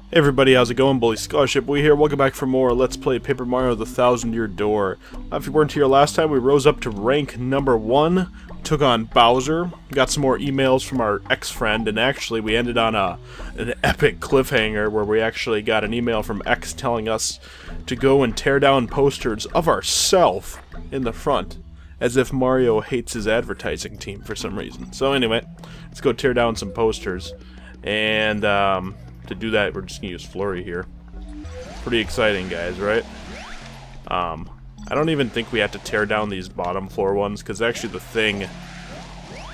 Hey everybody, how's it going? Bully Scholarship, we here. Welcome back for more Let's Play Paper Mario The Thousand Year Door. If you weren't here last time, we rose up to rank number 1, took on Bowser, got some more emails from our ex-friend, and actually we ended on an epic cliffhanger where we actually got an email from X telling us to go and tear down posters of ourselves in the front, as if Mario hates his advertising team for some reason. So anyway, let's go tear down some posters, and to do that, we're just gonna use Flurry here. Pretty exciting, guys, right? I don't even think we have to tear down these bottom floor ones, because actually the thing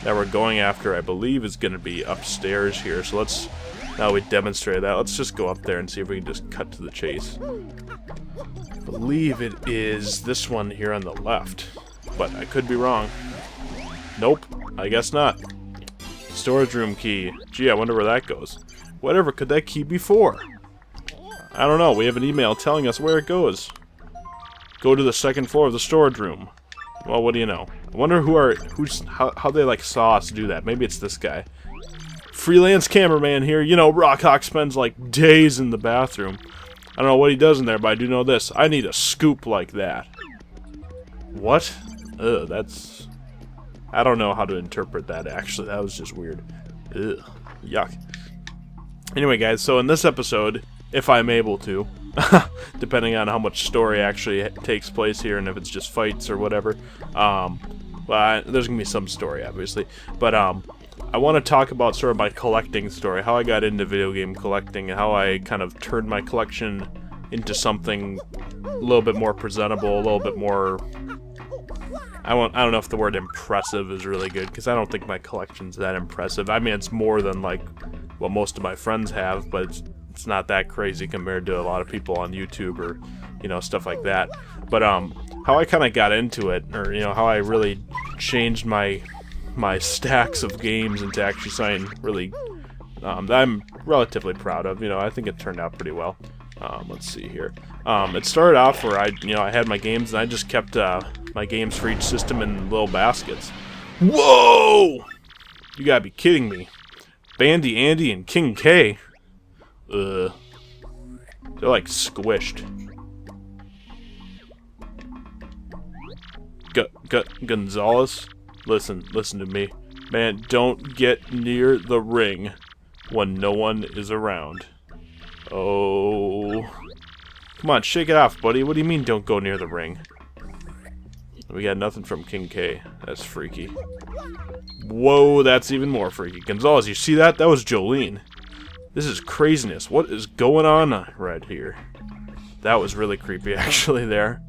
that we're going after, I believe, is gonna be upstairs here. So let's, now we demonstrated that, let's just go up there and see if we can just cut to the chase. I believe it is this one here on the left, but I could be wrong. Nope, I guess not. Storage room key. Gee, I wonder where that goes. Whatever could that key be for? I don't know. We have an email telling us where it goes. Go to the second floor of the storage room. Well, what do you know? I wonder how they like saw us do that. Maybe it's this guy. Freelance cameraman here. You know, Rockhawk spends like days in the bathroom. I don't know what he does in there, but I do know this. I need a scoop like that. What? Ugh, that's... I don't know how to interpret that, actually. That was just weird. Ugh, yuck. Anyway, guys, so in this episode, if I'm able to, depending on how much story actually takes place here and if it's just fights or whatever, there's gonna be some story, obviously, but I want to talk about sort of my collecting story, how I got into video game collecting, and how I kind of turned my collection into something a little bit more presentable, a little bit more... I don't know if the word impressive is really good, because I don't think my collection's that impressive. I mean, it's more than, like, what most of my friends have, but it's not that crazy compared to a lot of people on YouTube or, you know, stuff like that. But, how I kind of got into it, or, you know, how I really changed my stacks of games into actually something really, that I'm relatively proud of. You know, I think it turned out pretty well. Let's see here. It started off where I had my games and I just kept, my games for each system in little baskets. Whoa! You gotta be kidding me. Bandy Andy and King K. They're like squished. Gonzalez? Listen to me. Man, don't get near the ring when no one is around. Oh. Come on, shake it off, buddy. What do you mean don't go near the ring? We got nothing from King K. That's freaky. Whoa, that's even more freaky. Gonzalez, you see that? That was Jolene. This is craziness. What is going on right here? That was really creepy, actually, there.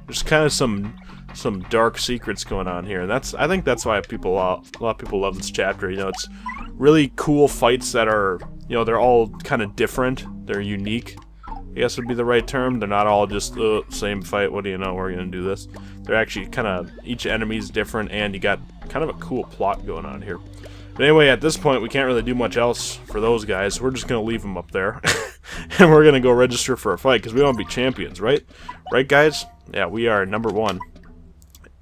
There's kind of some dark secrets going on here. And I think that's why a lot of people love this chapter. You know, it's really cool fights that are, you know, they're all kind of different. They're unique, I guess would be the right term. They're not all just the same fight. What do you know? We're gonna do this. They're actually kind of, each enemy's different, and you got kind of a cool plot going on here. But anyway, at this point, we can't really do much else for those guys. We're just gonna leave them up there, and we're gonna go register for a fight because we want to be champions, right? Right, guys? Yeah, we are number 1.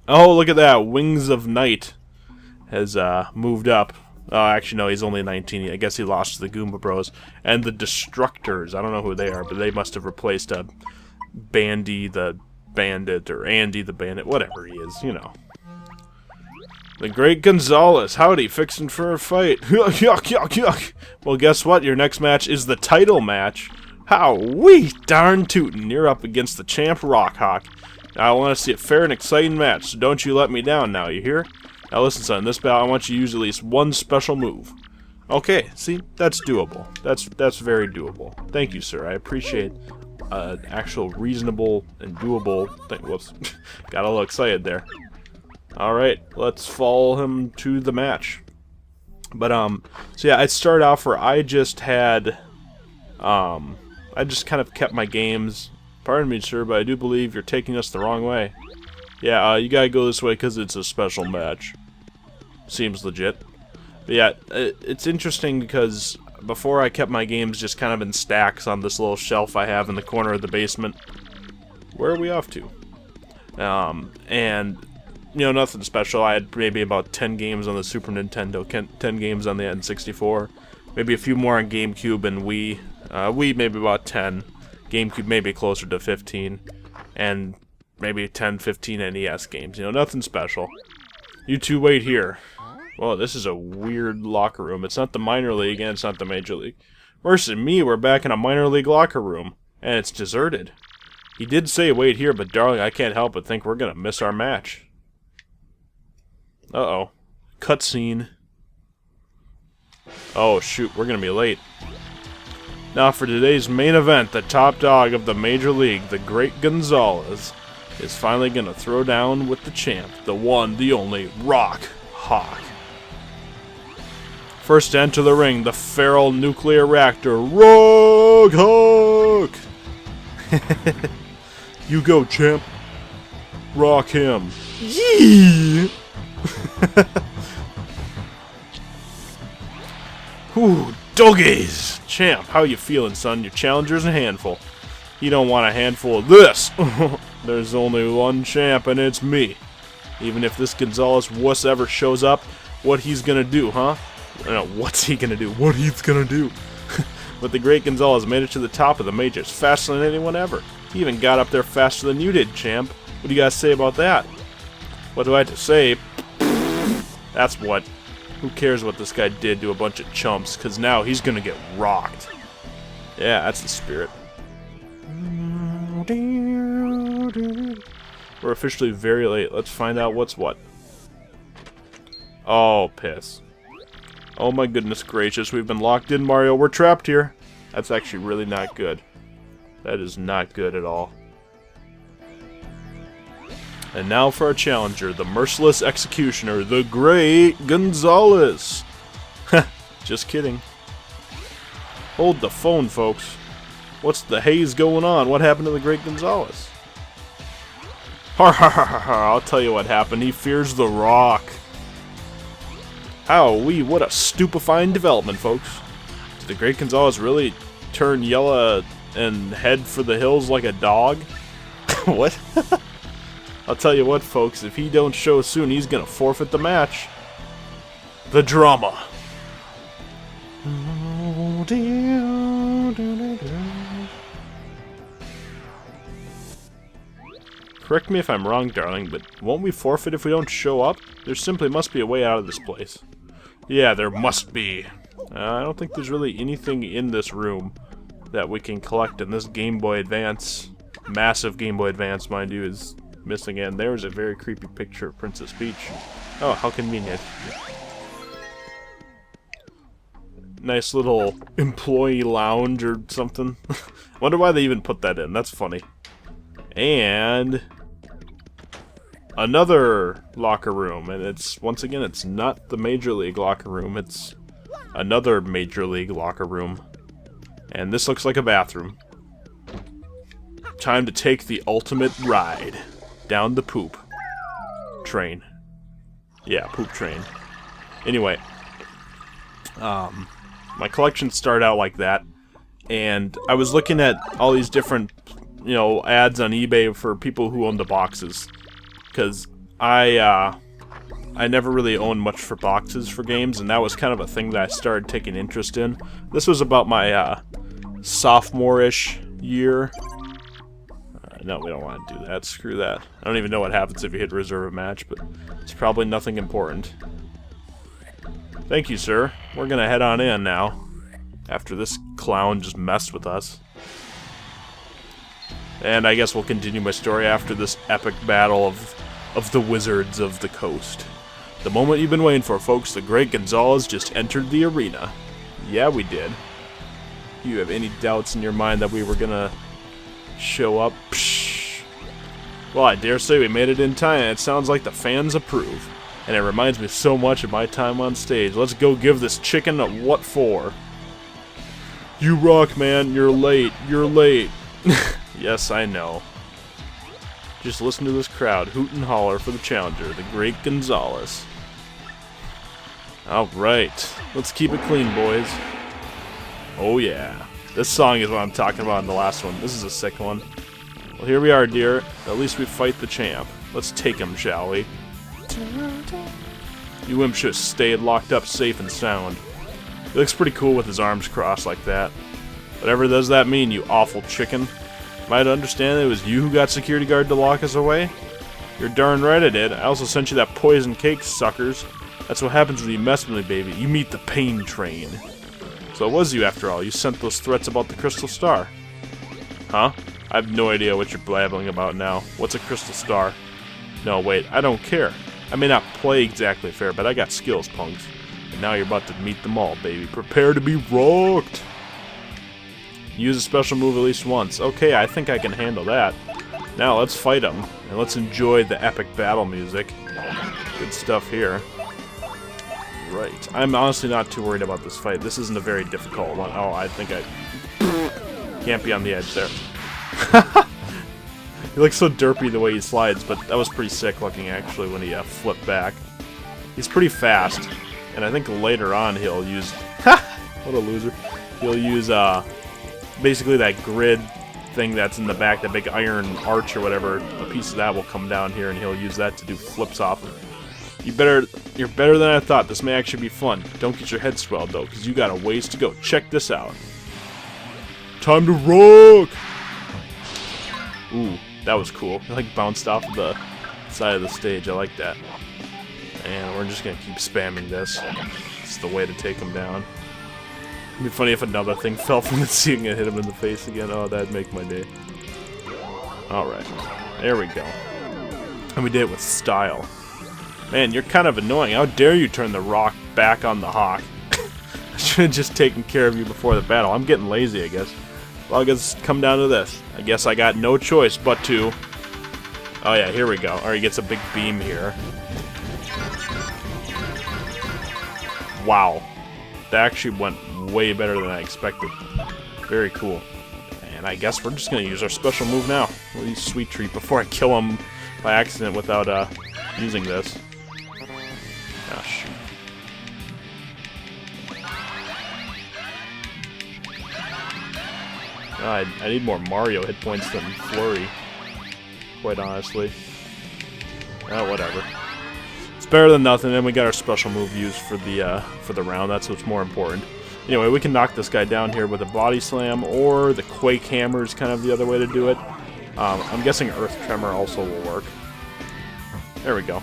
Oh, look at that! Wings of Night has moved up. Oh, actually, no, he's only 19. I guess he lost to the Goomba Bros. And the Destructors. I don't know who they are, but they must have replaced Bandy the Bandit, or Andy the Bandit, whatever he is, you know. The Great Gonzalez. Howdy, fixing for a fight. Yuck, yuck, yuck. Well, guess what? Your next match is the title match. How-wee, darn tootin'. You're up against the champ Rockhawk. I want to see a fair and exciting match, so don't you let me down now, you hear? Now listen, son, this battle I want you to use at least one special move. Okay, see, that's doable. That's very doable. Thank you, sir. I appreciate an actual reasonable and doable thing. Whoops. Got a little excited there. Alright, let's follow him to the match. But, so yeah, I started off where I just had, I just kind of kept my games. Pardon me, sir, but I do believe you're taking us the wrong way. Yeah, you gotta go this way because it's a special match. Seems legit. But yeah, it's interesting because before I kept my games just kind of in stacks on this little shelf I have in the corner of the basement. Where are we off to? And, you know, nothing special. I had maybe about 10 games on the Super Nintendo, 10 games on the N64, Maybe a few more on GameCube and Wii. Wii maybe about 10. GameCube maybe closer to 15. And maybe 10, 15 NES games. You know, nothing special. You two wait here. Well, this is a weird locker room. It's not the minor league and it's not the major league. Worse than me, we're back in a minor league locker room. And it's deserted. He did say wait here, but darling, I can't help but think we're gonna miss our match. Uh-oh. Cutscene. Oh, shoot, we're gonna be late. Now for today's main event, the top dog of the Major League, the Great Gonzalez, is finally gonna throw down with the champ, the one, the only, Rock Hawk. First to enter the ring, the feral nuclear reactor, Rock Hawk! You go, champ. Rock him. Yee! Ooh, doggies! Champ, how you feeling, son? Your challenger's a handful. You don't want a handful of this! There's only one champ, and it's me. Even if this Gonzalez wuss ever shows up, what he's gonna do, huh? No, what's he gonna do? What he's gonna do? But the Great Gonzalez made it to the top of the majors faster than anyone ever. He even got up there faster than you did, champ. What do you guys say about that? What do I have to say? That's what. Who cares what this guy did to a bunch of chumps, because now he's gonna get rocked. Yeah, that's the spirit. We're officially very late. Let's find out what's what. Oh, piss. Oh my goodness gracious, we've been locked in, Mario. We're trapped here. That's actually really not good. That is not good at all. And now for our challenger, the merciless executioner, the Great Gonzalez. Just kidding. Hold the phone, folks. What's the haze going on? What happened to the Great Gonzalez? Ha ha ha ha! I'll tell you what happened. He fears the Rock. Owie, what a stupefying development, folks. Did the Great Gonzalez really turn yellow and head for the hills like a dog? What? I'll tell you what, folks, if he don't show soon, he's gonna forfeit the match. The drama. Correct me if I'm wrong, darling, but won't we forfeit if we don't show up? There simply must be a way out of this place. Yeah, there must be. I don't think there's really anything in this room that we can collect in this Game Boy Advance. Massive Game Boy Advance, mind you, is missing. And there's a very creepy picture of Princess Peach. Oh, how convenient. Nice little employee lounge or something. Wonder why they even put that in. That's funny. And another locker room, and it's, once again, it's not the Major League locker room, it's another Major League locker room. And this looks like a bathroom. Time to take the ultimate ride down the poop train. Yeah, poop train. Anyway, my collection started out like that, and I was looking at all these different, you know, ads on eBay for people who own the boxes, because I never really owned much for boxes for games, and that was kind of a thing that I started taking interest in. This was about my sophomore-ish year. No, we don't want to do that. Screw that. I don't even know what happens if you hit reserve a match, but it's probably nothing important. Thank you, sir. We're gonna head on in now, after this clown just messed with us. And I guess we'll continue my story after this epic battle of the wizards of the coast. The moment you've been waiting for, folks. The Great Gonzalez just entered the arena. Yeah, we did. You have any doubts in your mind that we were gonna show up? Psh. Well, I dare say we made it in time, and it sounds like the fans approve. And it reminds me so much of my time on stage. Let's go give this chicken a what for. You rock, man. You're late. You're late. Yes, I know. Just listen to this crowd hoot and holler for the challenger, the Great Gonzalez. Alright, let's keep it clean, boys. Oh yeah. This song is what I'm talking about in the last one. This is a sick one. Well, here we are, dear. At least we fight the champ. Let's take him, shall we? You imps should have stayed locked up safe and sound. He looks pretty cool with his arms crossed like that. Whatever does that mean, you awful chicken? Am I to understand it was you who got security guard to lock us away? You're darn right I did. I also sent you that poison cake, suckers. That's what happens when you mess with me, baby. You meet the pain train. So it was you, after all. You sent those threats about the crystal star. Huh? I have no idea what you're blabbling about now. What's a crystal star? No, wait. I don't care. I may not play exactly fair, but I got skills, punks. And now you're about to meet them all, baby. Prepare to be rocked! Use a special move at least once. Okay, I think I can handle that. Now let's fight them, and let's enjoy the epic battle music. Good stuff here. Right. I'm honestly not too worried about this fight. This isn't a very difficult one. Oh, I think I can't be on the edge there. He looks so derpy the way he slides, but that was pretty sick looking actually when he flipped back. He's pretty fast, and I think later on he'll use... What a loser. He'll use basically that grid thing that's in the back, that big iron arch or whatever. A piece of that will come down here, and he'll use that to do flips off of. You're better than I thought. This may actually be fun. Don't get your head swelled though, because you got a ways to go. Check this out. Time to rock! Ooh, that was cool. It like bounced off of the side of the stage. I like that. And we're just gonna keep spamming this. It's the way to take him down. It'd be funny if another thing fell from the ceiling and hit him in the face again. Oh, that'd make my day. Alright. There we go. And we did it with style. Man, you're kind of annoying. How dare you turn the rock back on the hawk? I should have just taken care of you before the battle. I'm getting lazy, I guess. Well, I guess it's come down to this. I guess I got no choice but to... Oh yeah, here we go. Alright, he gets a big beam here. Wow. That actually went way better than I expected. Very cool. And I guess we're just going to use our special move now. We'll use Sweet Treat before I kill him by accident without using this. Oh, shoot. I need more Mario hit points than Flurry, quite honestly. Oh, whatever. It's better than nothing, and we got our special move used for the round. That's what's more important. Anyway, we can knock this guy down here with a body slam, or the Quake Hammer is kind of the other way to do it. I'm guessing Earth Tremor also will work. There we go.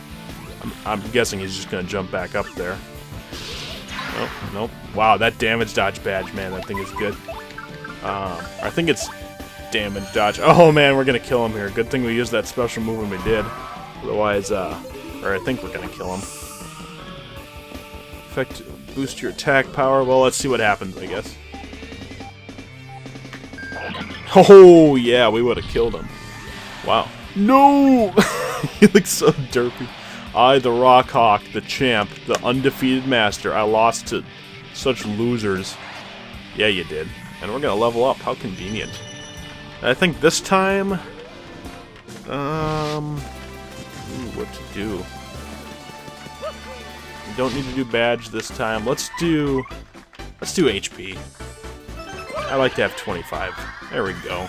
I'm guessing he's just going to jump back up there. Nope, nope. Wow, that damage dodge badge, man, that thing is good. I think it's damage dodge. Oh, man, we're going to kill him here. Good thing we used that special move when we did. Otherwise, or I think we're going to kill him. Effect boost your attack power. Well, let's see what happens, I guess. Oh, yeah, we would have killed him. Wow. No! He looks so derpy. I, the Rock Hawk, the champ, the undefeated master. I lost to such losers. Yeah, you did. And we're gonna level up. How convenient. And I think this time... what to do? We don't need to do badge this time. Let's do HP. I like to have 25. There we go.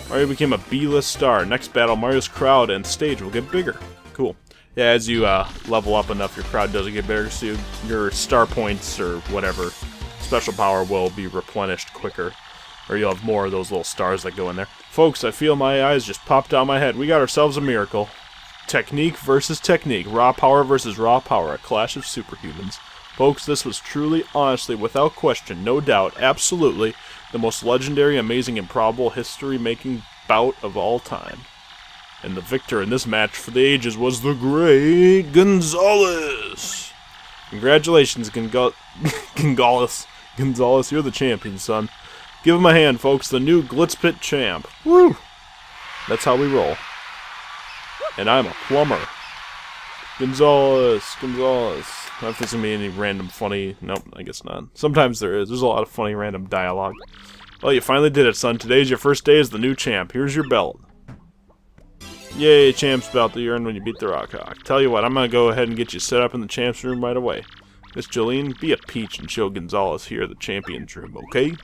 Mario became a B-list star. Next battle, Mario's crowd and stage will get bigger. Cool. Yeah, as you level up enough, your crowd does get bigger, so your star points or whatever special power will be replenished quicker. Or you'll have more of those little stars that go in there. Folks, I feel my eyes just popped out my head. We got ourselves a miracle. Technique versus technique. Raw power versus raw power. A clash of superhumans. Folks, this was truly, honestly, without question, no doubt, absolutely, the most legendary, amazing, improbable, history-making bout of all time. And the victor in this match for the ages was the great Gonzalez! Congratulations, Gonzalez. Gonzalez, you're the champion, son. Give him a hand, folks, the new Glitzpit champ. Woo! That's how we roll. And I'm a plumber. Gonzalez. I don't know if there's gonna be any random funny... Nope, I guess not. Sometimes there is. There's a lot of funny random dialogue. Well, you finally did it, son. Today's your first day as the new champ. Here's your belt. Yay, champ's belt that you earned when you beat the Rock Hawk. Tell you what, I'm gonna go ahead and get you set up in the champ's room right away. Miss Jolene, be a peach and show Gonzalez here the champion's room, okay?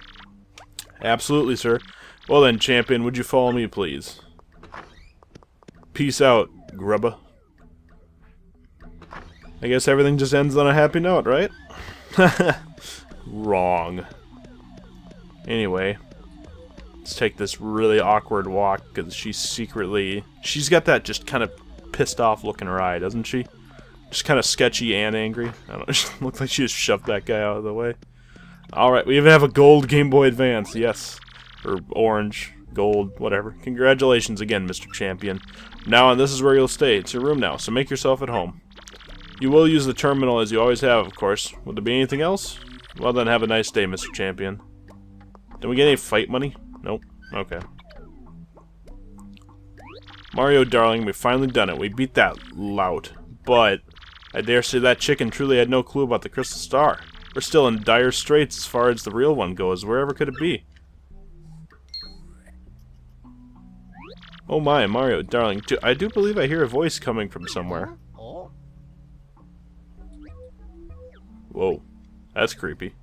Absolutely, sir. Well then, champion, would you follow me, please? Peace out, grubba. I guess everything just ends on a happy note, right? Wrong. Anyway, let's take this really awkward walk because she's got that just kind of pissed off look in her eye, doesn't she? Just kind of sketchy and angry. I don't know, she looked like she just shoved that guy out of the way. Alright, we even have a gold Game Boy Advance, yes. Or orange, gold, whatever. Congratulations again, Mr. Champion. Now on, this is where you'll stay. It's your room now, so make yourself at home. You will use the terminal as you always have, of course. Would there be anything else? Well then, have a nice day, Mr. Champion. Did we get any fight money? Nope. Okay. Mario, darling, we've finally done it. We beat that lout. But I dare say that chicken truly had no clue about the Crystal Star. We're still in dire straits as far as the real one goes. Wherever could it be? Oh my, Mario, darling. I do believe I hear a voice coming from somewhere. Whoa. That's creepy.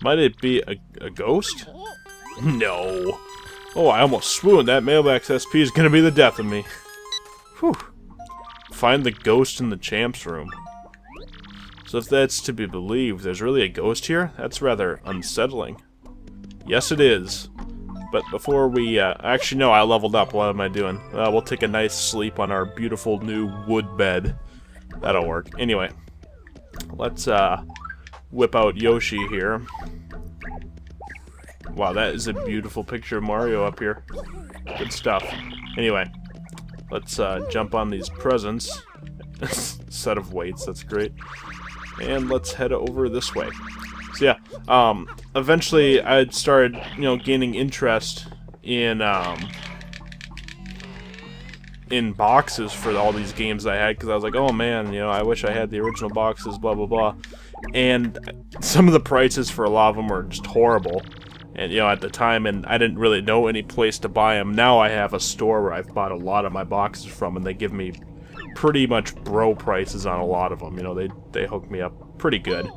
Might it be a ghost? No. Oh, I almost swooned. That mailbox SP is gonna be the death of me. Whew. Find the ghost in the champ's room. So if that's to be believed, there's really a ghost here? That's rather unsettling. Yes, it is. But before we, actually, no, I leveled up. What am I doing? We'll take a nice sleep on our beautiful new wood bed. That'll work. Anyway, let's, whip out Yoshi here. Wow, that is a beautiful picture of Mario up here. Good stuff. Anyway, let's, jump on these presents. Set of weights, that's great. And let's head over this way. So yeah, eventually I started, you know, gaining interest in boxes for all these games I had, because I was like, oh man, you know, I wish I had the original boxes, blah blah blah. And some of the prices for a lot of them were just horrible. And, you know, at the time, and I didn't really know any place to buy them. Now I have a store where I've bought a lot of my boxes from, and they give me pretty much bro prices on a lot of them. You know, they hook me up pretty good.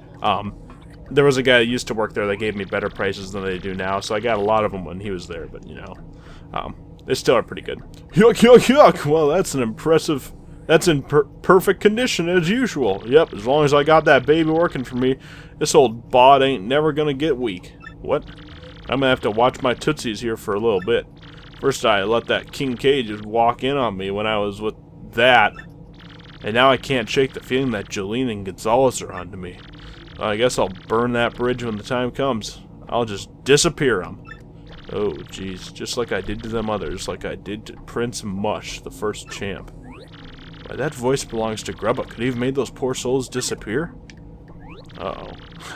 There was a guy that used to work there that gave me better prices than they do now, so I got a lot of them when he was there, but, you know, they still are pretty good. Yuck, yuck, yuck! Well, that's an impressive... That's in perfect condition as usual. Yep, as long as I got that baby working for me, this old bod ain't never gonna get weak. What? I'm gonna have to watch my tootsies here for a little bit. First I let that King K just walk in on me when I was with that, and now I can't shake the feeling that Jolene and Gonzalez are onto me. I guess I'll burn that bridge when the time comes. I'll just disappear 'em. Oh, jeez, just like I did to them others, like I did to Prince Mush, the first champ. Why, that voice belongs to Grubba. Could he have made those poor souls disappear? Uh-oh.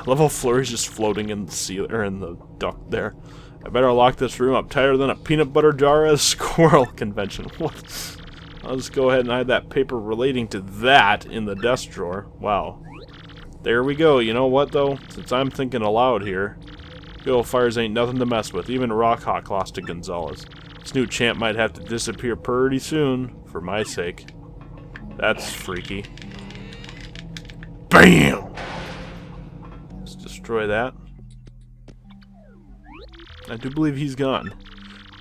Level Flurry's just floating in the ceiling, or in the duct there. I better lock this room up tighter than a peanut butter jar at a squirrel convention. What? I'll just go ahead and hide that paper relating to that in the desk drawer. Wow. There we go. You know what, though? Since I'm thinking aloud here, good old fires ain't nothing to mess with. Even Rock Hawk lost to Gonzalez. This new champ might have to disappear pretty soon, for my sake. That's freaky. BAM! Let's destroy that. I do believe he's gone.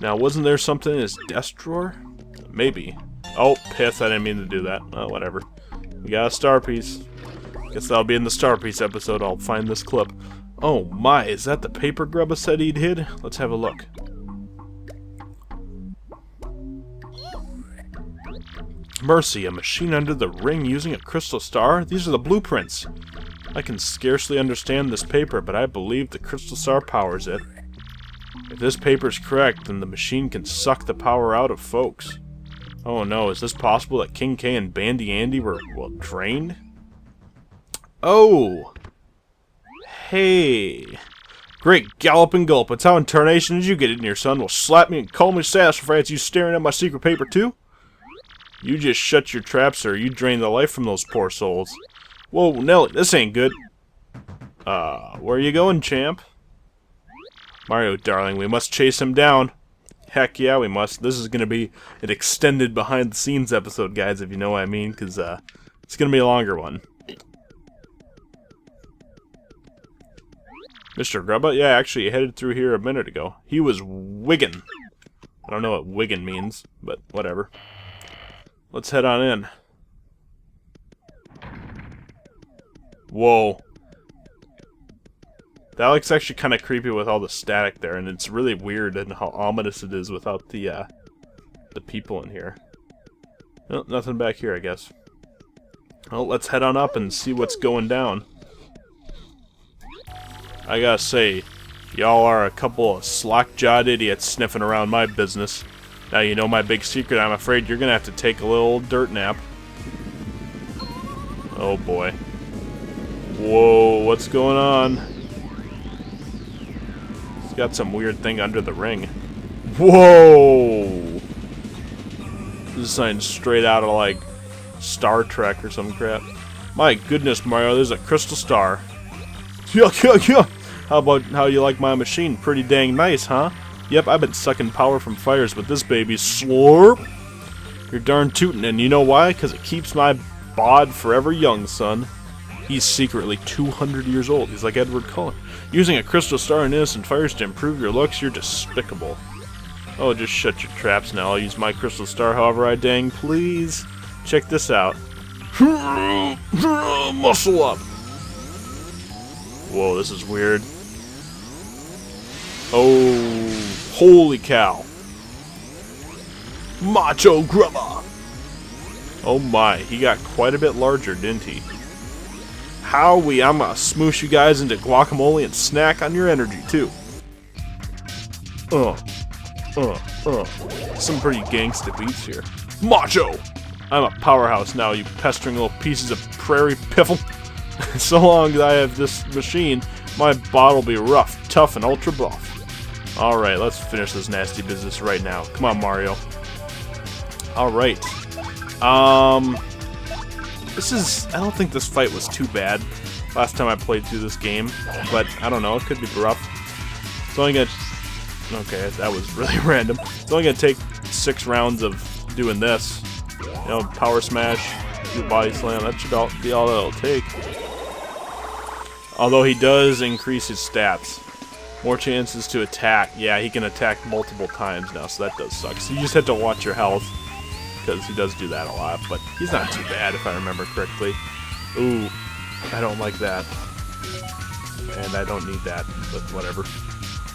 Now, wasn't there something in his desk drawer? Maybe. Oh, piss, I didn't mean to do that. Oh, whatever. We got a star piece. Guess that'll be in the star piece episode. I'll find this clip. Oh my, is that the paper Grubba said he'd hid? Let's have a look. Mercy, a machine under the ring using a crystal star? These are the blueprints. I can scarcely understand this paper, but I believe the crystal star powers it. If this paper's correct, then the machine can suck the power out of folks. Oh no, is this possible that King K and Bandy Andy were, well, drained? Oh! Hey! Great gallop and gulp, it's how in tarnation did you get in here, son? Well, slap me and call me sassafras, you staring at my secret paper too? You just shut your trap, sir. You drained the life from those poor souls. Whoa, Nelly, this ain't good. Where are you going, champ? Mario, darling, we must chase him down. Heck yeah, we must. This is gonna be an extended behind-the-scenes episode, guys, if you know what I mean, because, it's gonna be a longer one. Mr. Grubba? Yeah, actually, he headed through here a minute ago. He was wiggin'. I don't know what wiggin' means, but whatever. Let's head on in. Whoa. That looks actually kind of creepy with all the static there, and it's really weird and how ominous it is without the people in here. Oh, nothing back here, I guess. Well, let's head on up and see what's going down. I gotta say, y'all are a couple of slack-jawed idiots sniffing around my business. Now you know my big secret. I'm afraid you're gonna have to take a little dirt nap. Oh boy. Whoa, what's going on? He's got some weird thing under the ring. Whoa! This is something straight out of, like, Star Trek or some crap. My goodness, Mario, there's a crystal star. Yuck, yuck, yuck! How about how you like my machine? Pretty dang nice, huh? Yep, I've been sucking power from fires, but this baby slurp. You're darn tootin', and you know why? 'Cause it keeps my bod forever young, son. He's secretly 200 years old. He's like Edward Cullen. Using a crystal star and innocent fires to improve your looks, you're despicable. Oh, just shut your traps now. I'll use my crystal star however I dang please. Check this out. Muscle up. Whoa, this is weird. Oh, holy cow. Macho grubber. Oh my, he got quite a bit larger, didn't he? Howie, I'm gonna smoosh you guys into guacamole and snack on your energy, too. Some pretty gangsta beats here. Macho! I'm a powerhouse now, you pestering little pieces of prairie piffle. So long as I have this machine, my bod will be rough, tough, and ultra buff. Alright, let's finish this nasty business right now. Come on, Mario. Alright. I don't think this fight was too bad last time I played through this game, but I don't know, it could be rough. It's only gonna... Okay, that was really random. It's only gonna take 6 rounds of doing this. You know, power smash, do body slam, that should be all that'll take. Although he does increase his stats. More chances to attack. Yeah, he can attack multiple times now, so that does suck. So you just have to watch your health, because he does do that a lot, but he's not too bad if I remember correctly. Ooh, I don't like that. And I don't need that, but whatever.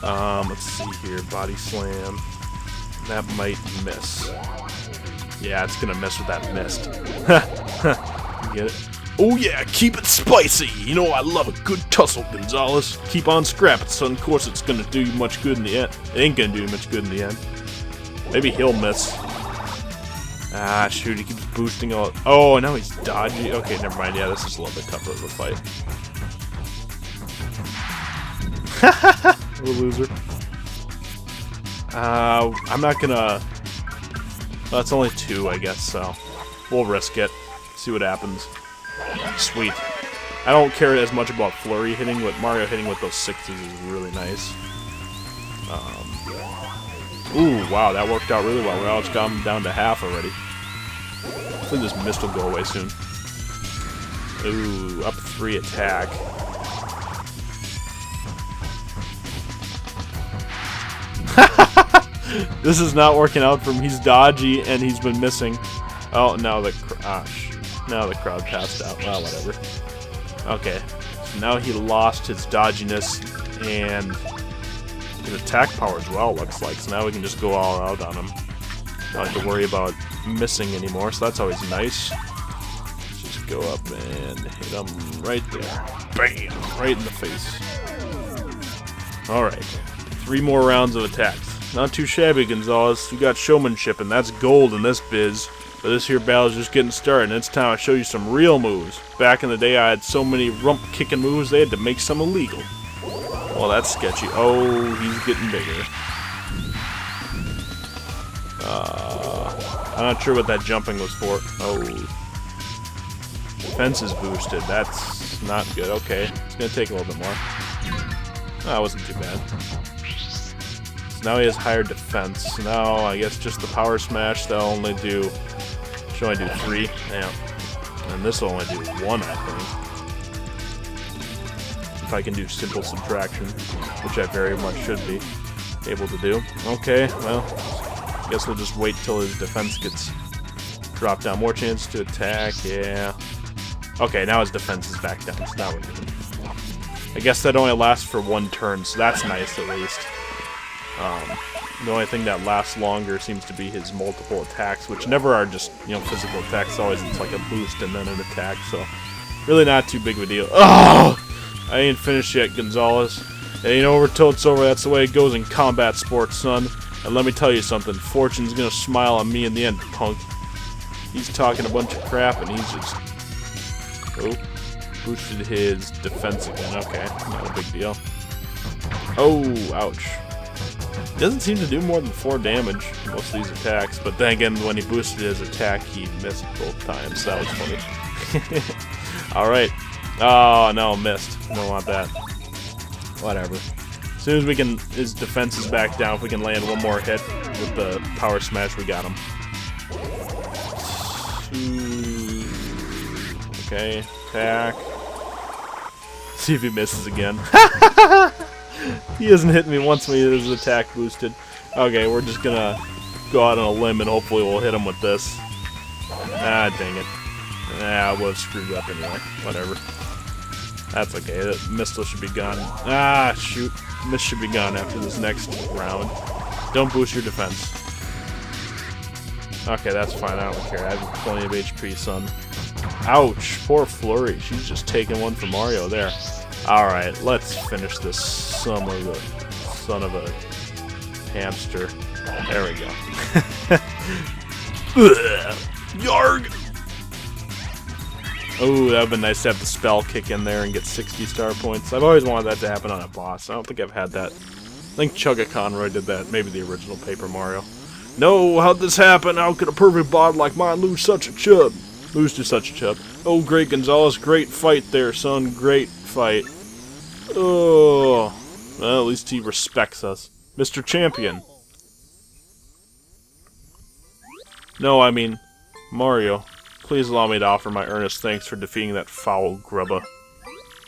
Let's see here, body slam. That might miss. Yeah, it's gonna miss with that mist. You get it? Oh yeah, keep it spicy! You know I love a good tussle, Gonzalez. Keep on scrapping, son. Of course it's gonna do you much good in the end. It ain't gonna do you much good in the end. Maybe he'll miss. Ah, shoot, he keeps boosting all... Oh, now he's dodgy. Okay, never mind. Yeah, this is a little bit tougher of a fight. What a loser. I'm not gonna... Well, that's only 2, I guess, so... We'll risk it. See what happens. Sweet. I don't care as much about flurry hitting, but Mario hitting with those 60s is really nice. Ooh, wow, that worked out really well. We almost got him down to half already. I think this mist will go away soon. Ooh, up 3 attack. This is not working out for him. He's dodgy and he's been missing. Oh, now the crowd passed out. Well, whatever. Okay, so now he lost his dodginess and his attack power as well, looks like. So now we can just go all out on him. Don't have to worry about missing anymore, so that's always nice. Let's just go up and hit him right there. Bam! Right in the face. Alright. 3 more rounds of attacks. Not too shabby, Gonzalez. You got showmanship, and that's gold in this biz. But this here battle's just getting started, and it's time I show you some real moves. Back in the day, I had so many rump-kicking moves, they had to make some illegal. Well, that's sketchy. Oh, he's getting bigger. I'm not sure what that jumping was for. Oh. Defense is boosted. That's not good. Okay. It's going to take a little bit more. That wasn't too bad. So now he has higher defense. Now, I guess just the power smash, that'll only do... Should only do 3. Yeah. And this will only do 1, I think. If I can do simple subtraction, which I very much should be able to do. Okay, well, I guess we'll just wait till his defense gets dropped down. More chance to attack, yeah. Okay, now his defense is back down, so now we're good. I guess that only lasts for 1 turn, so that's nice at least. The only thing that lasts longer seems to be his multiple attacks, which never are just, you know, physical attacks. Always it's like a boost and then an attack, so really not too big of a deal. Oh! I ain't finished yet, Gonzalez. And you know, over till it's over, that's the way it goes in combat sports, son. And let me tell you something, Fortune's gonna smile on me in the end, punk. He's talking a bunch of crap and he's just... Oh, boosted his defense again. Okay, not a big deal. Oh, ouch. He doesn't seem to do more than 4 damage, most of these attacks, but then again, when he boosted his attack, he missed both times. That was funny. Alright. Oh, no, missed. Don't want that. Whatever. As soon as we can, his defense is back down. If we can land 1 more hit with the power smash, we got him. Okay, attack. See if he misses again. He hasn't hit me once when his attack boosted. Okay, we're just gonna go out on a limb and hopefully we'll hit him with this. Ah, dang it. Ah, I would have screwed up anyway. Whatever. That's okay. That Mistle should be gone. Ah, shoot. Mist should be gone after this next round. Don't boost your defense. Okay, that's fine. I don't care. I have plenty of HP, son. Ouch. Poor Flurry. She's just taking one from Mario there. Alright, let's finish this son of a hamster. There we go. Yarg! Oh, that would have been nice to have the spell kick in there and get 60 star points. I've always wanted that to happen on a boss. I don't think I've had that. I think Chugga Conroy did that. Maybe the original Paper Mario. No, how'd this happen? How could a perfect bod like mine lose such a chub? Lose to such a chub. Oh, great Gonzalez. Great fight there, son. Great fight. Oh. Well, at least he respects us. Mr. Champion. No, I mean, Mario. Please allow me to offer my earnest thanks for defeating that foul grubba.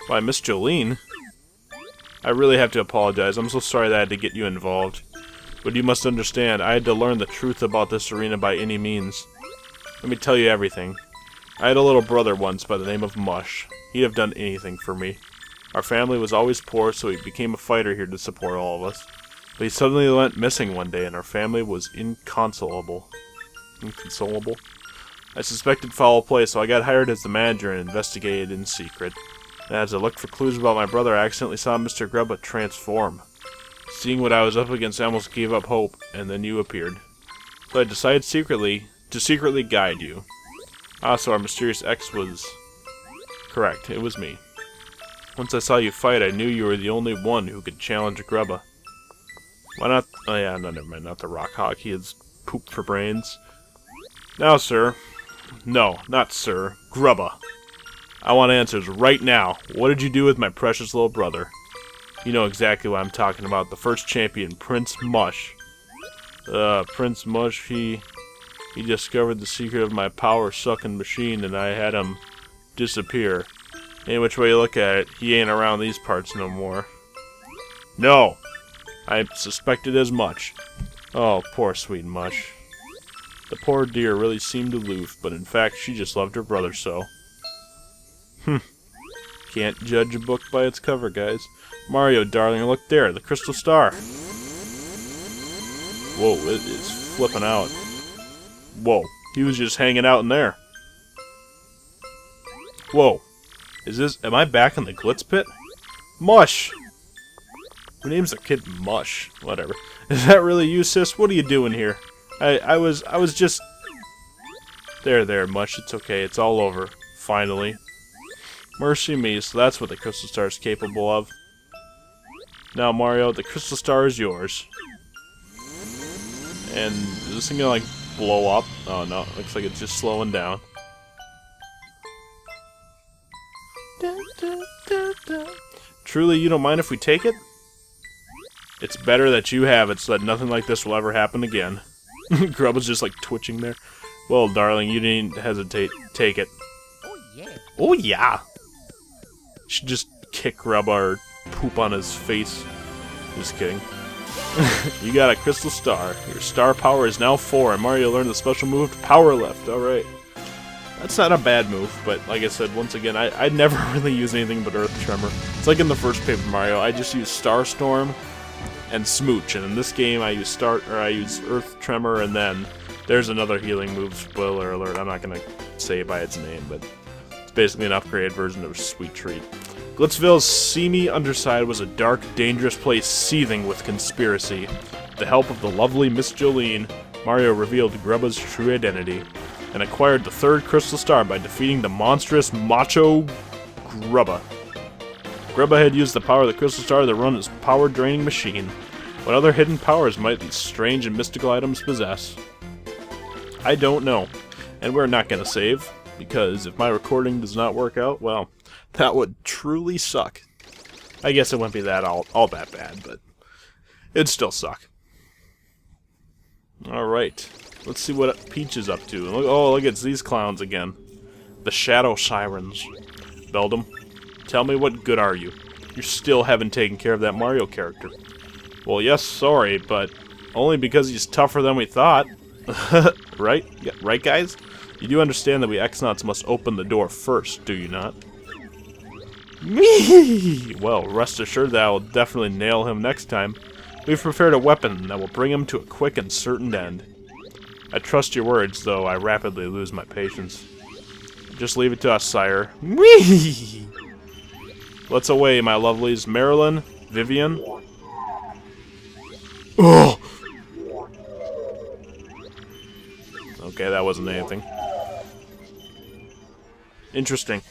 Why, Miss Jolene? I really have to apologize. I'm so sorry that I had to get you involved. But you must understand, I had to learn the truth about this arena by any means. Let me tell you everything. I had a little brother once by the name of Mush. He'd have done anything for me. Our family was always poor, so he became a fighter here to support all of us. But he suddenly went missing one day, and our family was inconsolable. Inconsolable? I suspected foul play, so I got hired as the manager and investigated in secret. And as I looked for clues about my brother, I accidentally saw Mr. Grubba transform. Seeing what I was up against, I almost gave up hope, and then you appeared. So I decided to secretly guide you. Ah, so our mysterious X was... correct, it was me. Once I saw you fight, I knew you were the only one who could challenge Grubba. Why not... oh yeah, no, never mind, not the Rock Hawk, he is poop for brains. Now, sir... no, not sir, Grubba. I want answers right now. What did you do with my precious little brother? You know exactly what I'm talking about, the first champion, Prince Mush. Prince Mush, he discovered the secret of my power-sucking machine, and I had him disappear. Any which way you look at it, he ain't around these parts no more. No! I suspected as much. Oh, poor sweet Mush. The poor dear really seemed aloof, but in fact she just loved her brother so. Can't judge a book by its cover, guys. Mario, darling, look there, the crystal star. Whoa, it is flipping out. Whoa, he was just hanging out in there. Whoa. Am I back in the Glitz Pit? Mush! Who names their kid Mush? Whatever. Is that really you, sis? What are you doing here? I was just... There, Mush, it's okay, it's all over. Finally. Mercy me, so that's what the crystal star is capable of. Now, Mario, the crystal star is yours. And is this thing gonna, like, blow up? Oh, no, looks like it's just slowing down. Truly, you don't mind if we take it? It's better that you have it so that nothing like this will ever happen again. Grub was just like twitching there. Well, darling, you didn't hesitate. Take it. Oh, yeah. Oh, yeah. Should just kick Grub or poop on his face. Just kidding. You got a crystal star. Your star power is now 4, and Mario learned the special move Power Lift. Alright. That's not a bad move, but like I said, once again, I never really use anything but Earth Tremor. It's like in the first Paper Mario, I just use Star Storm and Smooch, and in this game I use Earth Tremor, and then there's another healing move, spoiler alert, I'm not going to say it by its name, but it's basically an upgraded version of Sweet Treat. Glitzville's seamy underside was a dark, dangerous place seething with conspiracy. With the help of the lovely Miss Jolene, Mario revealed Grubba's true identity, and acquired the third Crystal Star by defeating the monstrous Macho Grubba. Grubba had used the power of the Crystal Star to run his power-draining machine. What other hidden powers might these strange and mystical items possess? I don't know, and we're not going to save, because if my recording does not work out, well, that would truly suck. I guess it wouldn't be that all that bad, but it'd still suck. Alright, let's see what Peach is up to. Look, it's these clowns again. The Shadow Sirens. Beldum, tell me, what good are you? You still haven't taken care of that Mario character. Well, yes, sorry, but only because he's tougher than we thought. Right? Yeah, right, guys? You do understand that we X-Nauts must open the door first, do you not? Me! Well, rest assured that I will definitely nail him next time. We've prepared a weapon that will bring him to a quick and certain end. I trust your words, though I rapidly lose my patience. Just leave it to us, sire. Whee! Let's away, my lovelies. Marilyn, Vivian. Oh! Okay, that wasn't anything. Interesting.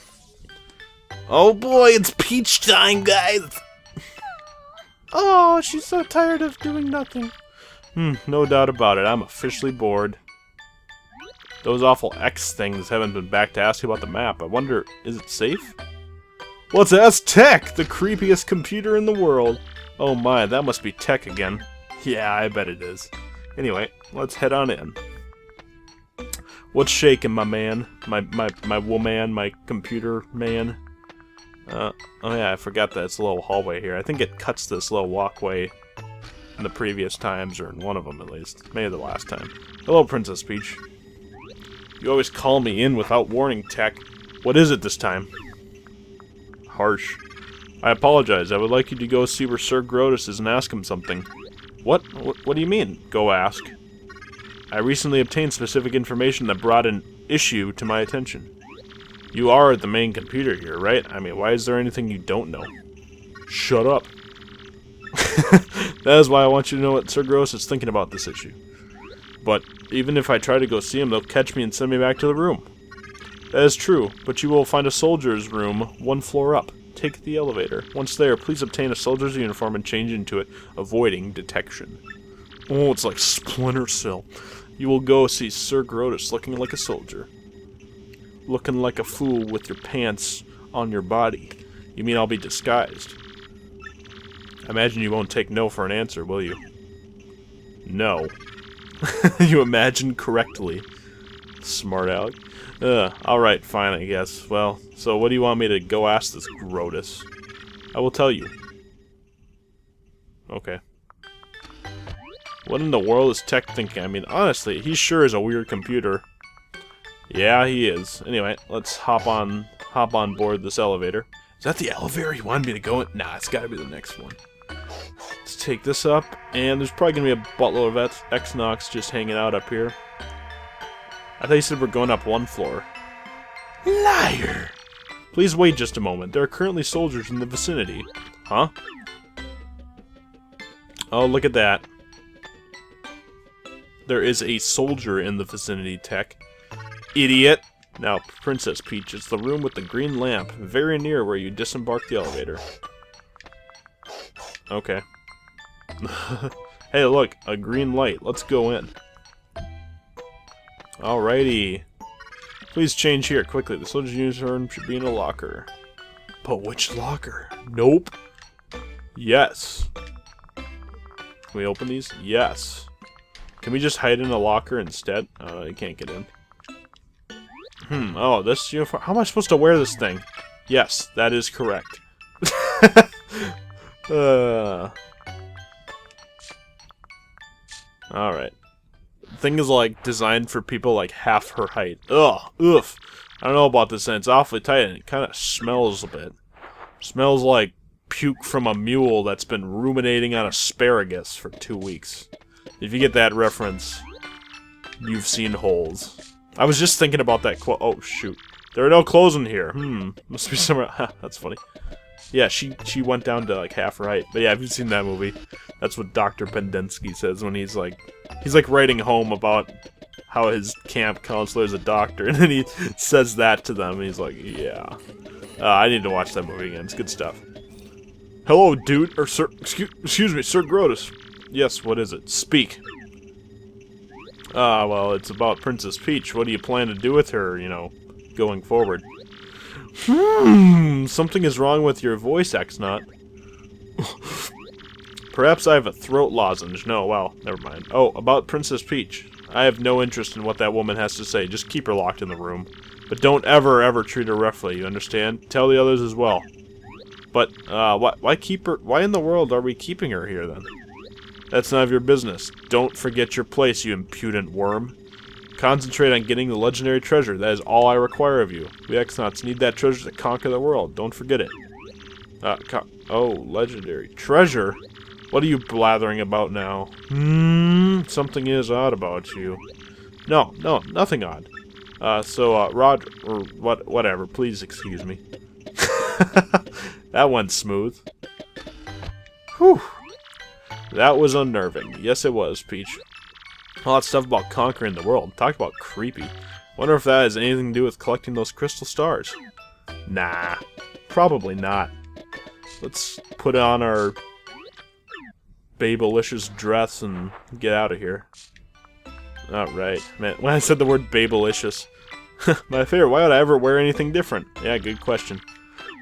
Oh boy, it's Peach time, guys! Oh, she's so tired of doing nothing. No doubt about it. I'm officially bored. Those awful X things haven't been back to ask you about the map. I wonder, is it safe? What's S-Tech? The creepiest computer in the world. Oh my, that must be Tech again. Yeah, I bet it is. Anyway, let's head on in. What's shaking, my man? My woman, my computer man? Oh yeah, I forgot that it's a little hallway here. I think it cuts this little walkway in the previous times, or in one of them at least. Maybe the last time. Hello, Princess Peach. You always call me in without warning, Tech. What is it this time? Harsh. I apologize. I would like you to go see where Sir Grotus is and ask him something. What? What do you mean, go ask? I recently obtained specific information that brought an issue to my attention. You are the main computer here, right? I mean, why is there anything you don't know? Shut up. That is why I want you to know what Sir Gross is thinking about this issue. But even if I try to go see him, they'll catch me and send me back to the room. That is true, but you will find a soldier's room one floor up. Take the elevator. Once there, please obtain a soldier's uniform and change into it, avoiding detection. Oh, it's like Splinter Cell. You will go see Sir Grotus looking like a soldier. Looking like a fool with your pants on your body. You mean I'll be disguised? I imagine you won't take no for an answer, will you? No. You imagined correctly. Smart aleck. Alright, fine, I guess. Well, so what do you want me to go ask this Grotus? I will tell you. Okay. What in the world is Tech thinking? I mean, honestly, he sure is a weird computer. Yeah, he is. Anyway, let's hop on board this elevator. Is that the elevator you wanted me to go in? Nah, it's gotta be the next one. Let's take this up, and there's probably gonna be a buttload of X-Nox just hanging out up here. I thought you said we're going up one floor. Liar! Please wait just a moment. There are currently soldiers in the vicinity. Huh? Oh, look at that. There is a soldier in the vicinity, Tech. Idiot! Now, Princess Peach, it's the room with the green lamp, very near where you disembark the elevator. Okay. Hey, look, a green light. Let's go in. Alrighty. Please change here, quickly. The soldier's uniform should be in a locker. But which locker? Nope. Yes. Can we open these? Yes. Can we just hide in a locker instead? Oh, you can't get in. Oh, this uniform. How am I supposed to wear this thing? Yes, that is correct. Alright. thing is like designed for people like half her height. Ugh, oof. I don't know about this thing. It's awfully tight and it kind of smells a bit. Smells like puke from a mule that's been ruminating on asparagus for 2 weeks. If you get that reference, you've seen holes. I was just thinking about that quote. Oh, shoot. There are no clothes in here. Must be somewhere. That's funny. Yeah, she went down to like half her height. But yeah, if you've seen that movie, that's what Dr. Pendensky says when he's like writing home about how his camp counselor is a doctor, and then he says that to them, and he's like, yeah. I need to watch that movie again. It's good stuff. Hello, dude, or sir, excuse me, Sir Grotus. Yes, what is it? Speak. Well, it's about Princess Peach. What do you plan to do with her, you know, going forward? Something is wrong with your voice, X-Not. Perhaps I have a throat lozenge. No, well, never mind. Oh, about Princess Peach. I have no interest in what that woman has to say. Just keep her locked in the room. But don't ever treat her roughly, you understand? Tell the others as well. But, why keep her? Why in the world are we keeping her here, then? That's none of your business. Don't forget your place, you impudent worm. Concentrate on getting the legendary treasure. That is all I require of you. We X-Nauts need that treasure to conquer the world. Don't forget it. Oh, legendary treasure? What are you blathering about now? Something is odd about you. No, nothing odd. Roger, or whatever, please excuse me. That went smooth. Whew. That was unnerving. Yes, it was, Peach. All that stuff about conquering the world. Talk about creepy. Wonder if that has anything to do with collecting those crystal stars. Nah, probably not. Let's put on our Babelicious dress and get out of here. Alright, man, when I said the word Babelicious, my favorite, why would I ever wear anything different? Yeah, good question.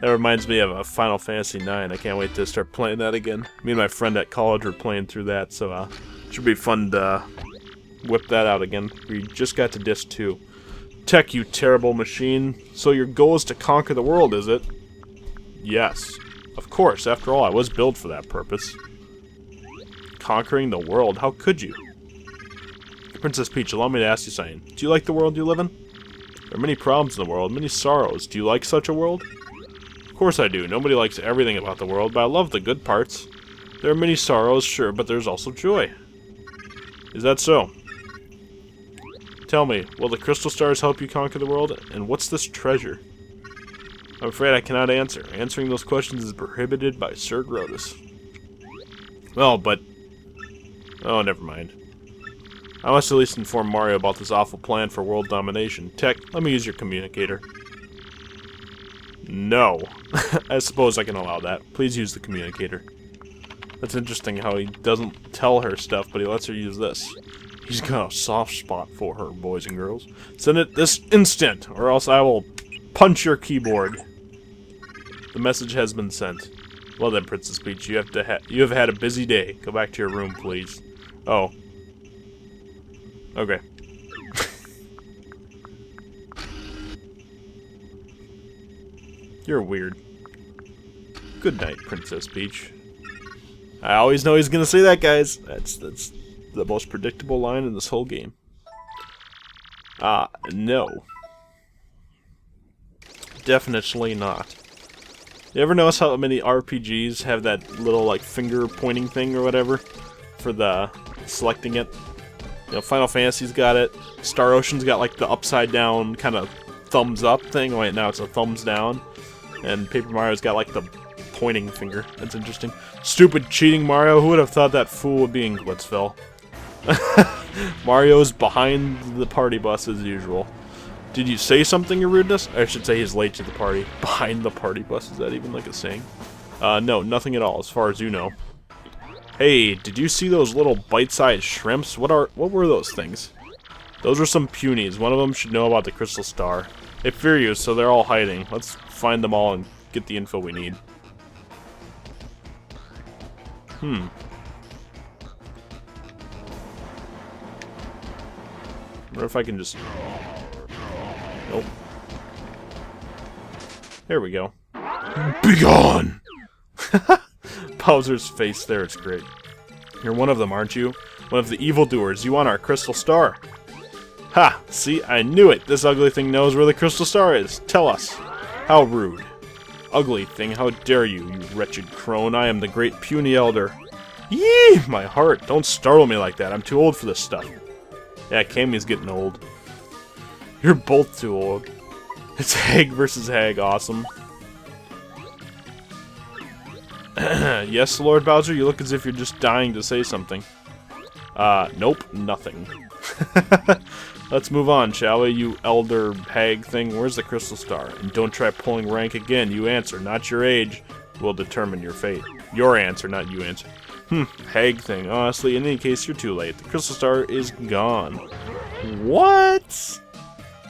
That reminds me of a Final Fantasy IX. I can't wait to start playing that again. Me and my friend at college were playing through that, so it should be fun to whip that out again. We just got to Disc 2. Tech, you terrible machine. So your goal is to conquer the world, is it? Yes. Of course, after all, I was built for that purpose. Conquering the world? How could you? Princess Peach, allow me to ask you something. Do you like the world you live in? There are many problems in the world, many sorrows. Do you like such a world? Of course I do. Nobody likes everything about the world, but I love the good parts. There are many sorrows, sure, but there's also joy. Is that so? Tell me, will the crystal stars help you conquer the world? And what's this treasure? I'm afraid I cannot answer. Answering those questions is prohibited by Sir Grotus. Well, but... oh, never mind. I must at least inform Mario about this awful plan for world domination. Tech, let me use your communicator. No. I suppose I can allow that. Please use the communicator. That's interesting how he doesn't tell her stuff, but he lets her use this. He's got a soft spot for her, boys and girls. Send it this instant, or else I will punch your keyboard. The message has been sent. Well then, Princess Peach, you have had a busy day. Go back to your room, please. Oh. Okay. You're weird. Good night, Princess Peach. I always know he's gonna say that, guys. That's the most predictable line in this whole game. No. Definitely not. You ever notice how many RPGs have that little, like, finger pointing thing or whatever for the selecting it? You know, Final Fantasy's got it. Star Ocean's got, like, the upside down kind of thumbs up thing. Wait, now it's a thumbs down. And Paper Mario's got, like, the pointing finger. That's interesting. Stupid cheating Mario. Who would have thought that fool would be in Glitzville? Mario's behind the party bus as usual. Did you say something, your rudeness? I should say he's late to the party. Behind the party bus, is that even like a saying? No, nothing at all, as far as you know. Hey, did you see those little bite-sized shrimps? What were those things? Those were some punies. One of them should know about the crystal star. They fear you, so they're all hiding. Let's find them all and get the info we need. Wonder if I can just... nope. There we go. Begone! Bowser's face there, it's great. You're one of them, aren't you? One of the evildoers. You want our crystal star. Ha! See, I knew it! This ugly thing knows where the crystal star is. Tell us. How rude. Ugly thing, how dare you, you wretched crone. I am the great puny elder. Yee! My heart, don't startle me like that. I'm too old for this stuff. Yeah, Cammy's getting old. You're both too old. It's hag versus hag, awesome. Yes, Lord Bowser, you look as if you're just dying to say something. Nope, nothing. Let's move on, shall we, you elder hag thing? Where's the crystal star? And don't try pulling rank again. You answer, not your age, will determine your fate. Your answer, not you answer. Hag thing. Honestly, in any case, you're too late. The crystal star is gone. What?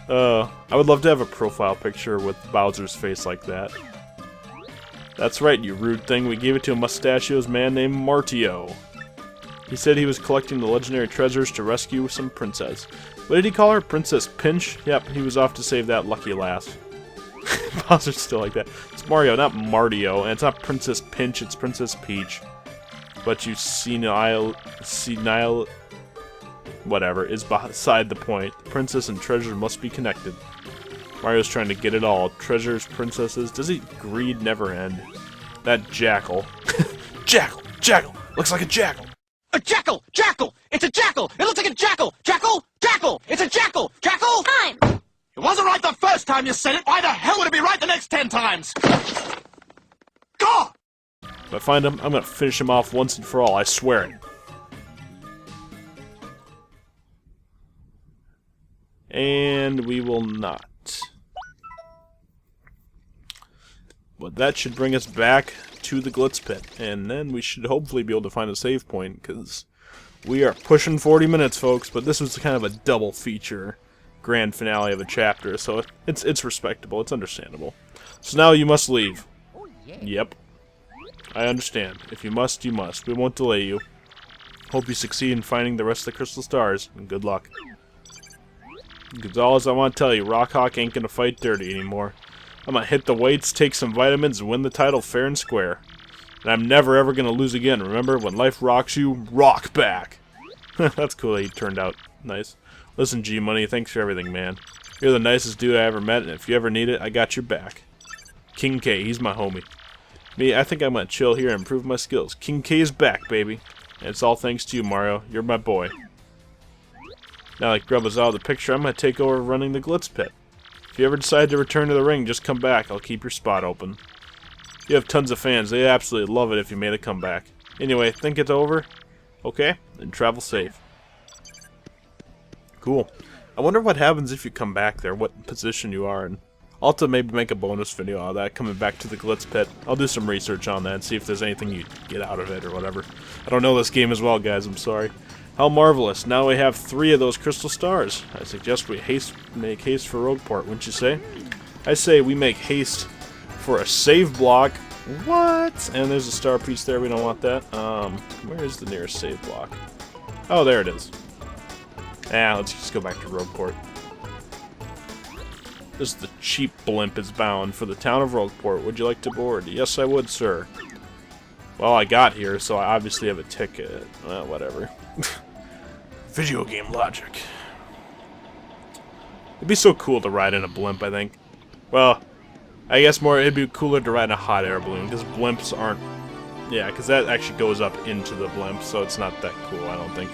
I would love to have a profile picture with Bowser's face like that. That's right, you rude thing. We gave it to a mustachio's man named Martio. He said he was collecting the legendary treasures to rescue some princess. What did he call her? Princess Pinch? Yep, he was off to save that lucky lass. Bowser's still like that. It's Mario, not Martio, and it's not Princess Pinch, it's Princess Peach. But you senile... whatever, is beside the point. Princess and treasure must be connected. Mario's trying to get it all. Treasures, princesses. Does he greed never end? That jackal. Jackal! Jackal! Looks like a jackal! A jackal! Jackal! It's a jackal! It looks like a jackal! Jackal! Jackal! It's a jackal! Jackal! Time! It wasn't right the first time you said it. Why the hell would it be right the next 10 times? God! If I find him, I'm gonna finish him off once and for all. I swear it. And we will not. But that should bring us back to the Glitz Pit, and then we should hopefully be able to find a save point, because we are pushing 40 minutes, folks, but this was kind of a double feature grand finale of a chapter, so it's respectable, it's understandable. So now you must leave. Yep. I understand. If you must, you must. We won't delay you. Hope you succeed in finding the rest of the crystal stars, and good luck. Gonzalez, I want to tell you, Rockhawk ain't gonna fight dirty anymore. I'm gonna hit the weights, take some vitamins, and win the title fair and square. And I'm never ever gonna lose again. Remember, when life rocks you, rock back! That's cool that he turned out nice. Listen, G-Money, thanks for everything, man. You're the nicest dude I ever met, and if you ever need it, I got your back. King K, he's my homie. Me, I think I'm gonna chill here and improve my skills. King K is back, baby. And it's all thanks to you, Mario. You're my boy. Now that Grub is out of the picture, I'm gonna take over running the Glitz Pit. If you ever decide to return to the ring, just come back. I'll keep your spot open. You have tons of fans. They absolutely love it if you made a comeback. Anyway, think it's over? Okay? Then travel safe. Cool. I wonder what happens if you come back there, what position you are in. I'll have to maybe make a bonus video out of that, coming back to the Glitz Pit. I'll do some research on that and see if there's anything you get out of it or whatever. I don't know this game as well, guys. I'm sorry. How marvelous. Now we have 3 of those crystal stars. I suggest we make haste for Rogueport, wouldn't you say? I say we make haste for a save block. What? And there's a star piece there. We don't want that. Where is the nearest save block? Oh, there it is. Let's just go back to Rogueport. This is the cheap blimp is bound for the town of Rogueport. Would you like to board? Yes, I would, sir. Well, I got here, so I obviously have a ticket. Well, whatever. Video game logic. It'd be so cool to ride in a blimp, I think. Well, I guess more it'd be cooler to ride in a hot air balloon, because blimps aren't... Yeah, because that actually goes up into the blimp, so it's not that cool, I don't think.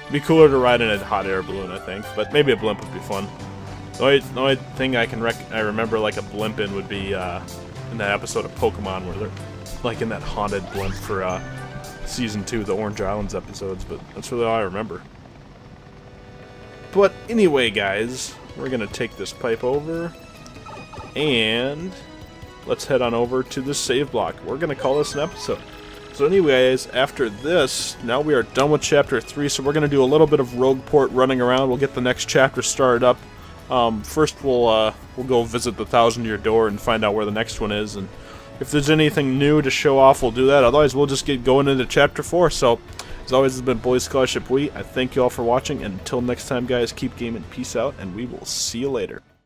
It'd be cooler to ride in a hot air balloon, I think, but maybe a blimp would be fun. The only thing I remember like a blimp in would be in that episode of Pokemon where they're like in that haunted blimp for Season 2, the Orange Islands episodes, but that's really all I remember. But anyway, guys, we're going to take this pipe over, and let's head on over to the save block. We're going to call this an episode. So anyways, after this, now we are done with Chapter 3, so we're going to do a little bit of Rogueport running around. We'll get the next chapter started up. First, we'll go visit the 1,000-Year Door and find out where the next one is, and if there's anything new to show off, we'll do that. Otherwise, we'll just get going into Chapter 4. So, as always, this has been Boys Scholarship Wii. I thank you all for watching, and until next time, guys, keep gaming, peace out, and we will see you later.